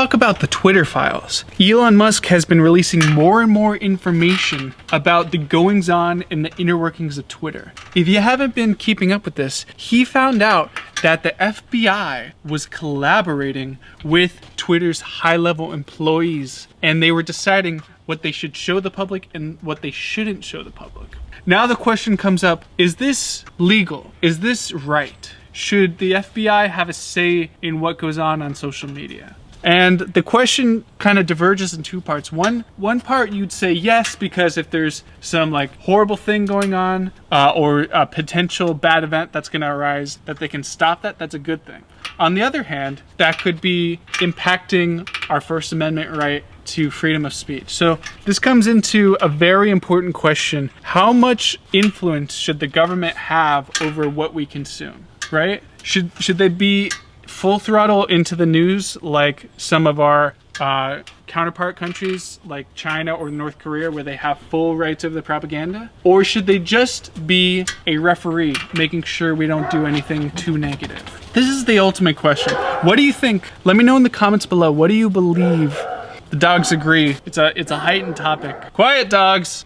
Talk about the Twitter files. Elon Musk has been releasing more and more information about the goings-on and the inner workings of Twitter. If you haven't been keeping up with this, he found out that the FBI was collaborating with Twitter's high-level employees, and they were deciding what they should show the public and what they shouldn't show the public. Now the question comes up, is this legal? Is this right? Should the FBI have a say in what goes on social media? And the question kind of diverges in two parts. One part you'd say yes, because if there's some like horrible thing going on or a potential bad event that's going to arise, that they can stop that, that's a good thing. On the other hand, that could be impacting our First Amendment right to freedom of speech. So this comes into a very important question. How much influence should the government have over what we consume, right? Should they be full throttle into the news like some of our counterpart countries like China or North Korea, where they have full rights over the propaganda? Or should they just be a referee, making sure we don't do anything too negative? This is the ultimate question. What do you think? Let me know in the comments below. What do you believe? The dogs agree. It's a heightened topic. Quiet, dogs.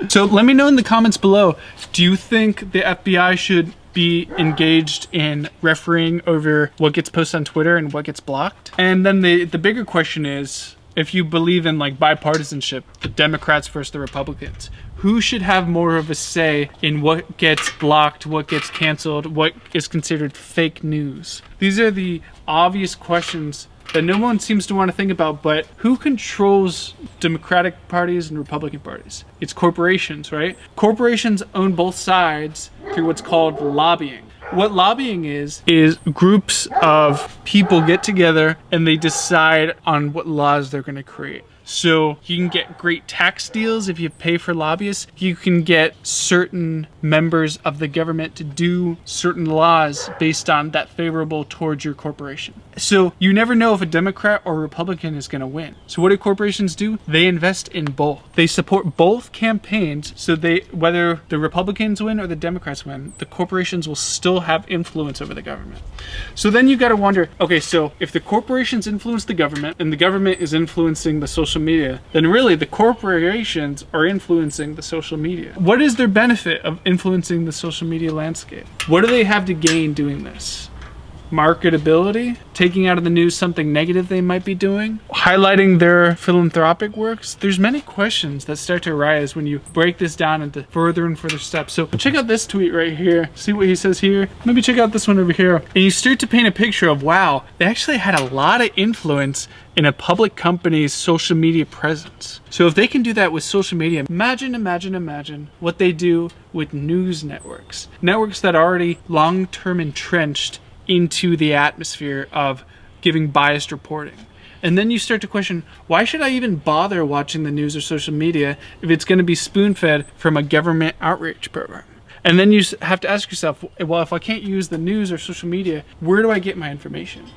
So let me know in the comments below. Do you think the FBI should be engaged in refereeing over what gets posted on Twitter and what gets blocked? And then the bigger question is, if you believe in like bipartisanship, the Democrats versus the Republicans, who should have more of a say in what gets blocked, what gets canceled, what is considered fake news? These are the obvious questions that no one seems to want to think about, but who controls Democratic parties and Republican parties? It's corporations, right? Corporations own both sides through what's called lobbying. What lobbying is groups of people get together and they decide on what laws they're going to create. So you can get great tax deals if you pay for lobbyists. You can get certain members of the government to do certain laws based on that favorable towards your corporation. So you never know if a Democrat or Republican is going to win. So what do corporations do? They invest in both. They support both campaigns, so whether the Republicans win or the Democrats win, the corporations will still have influence over the government. So then you got to wonder, okay, so if the corporations influence the government and the government is influencing the social media, then really the corporations are influencing the social media. What is their benefit of influencing the social media landscape? What do they have to gain doing this? Marketability? Taking out of the news something negative they might be doing? Highlighting their philanthropic works? There's many questions that start to arise when you break this down into further and further steps. So check out this tweet right here. See what he says here? Maybe check out this one over here. And you start to paint a picture of, wow, they actually had a lot of influence in a public company's social media presence. So if they can do that with social media, imagine what they do with news networks. Networks that are already long-term entrenched into the atmosphere of giving biased reporting. And then you start to question, why should I even bother watching the news or social media if it's going to be spoon-fed from a government outreach program? And then you have to ask yourself, well, if I can't use the news or social media, where do I get my information?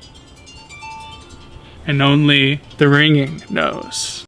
And only the ringing knows.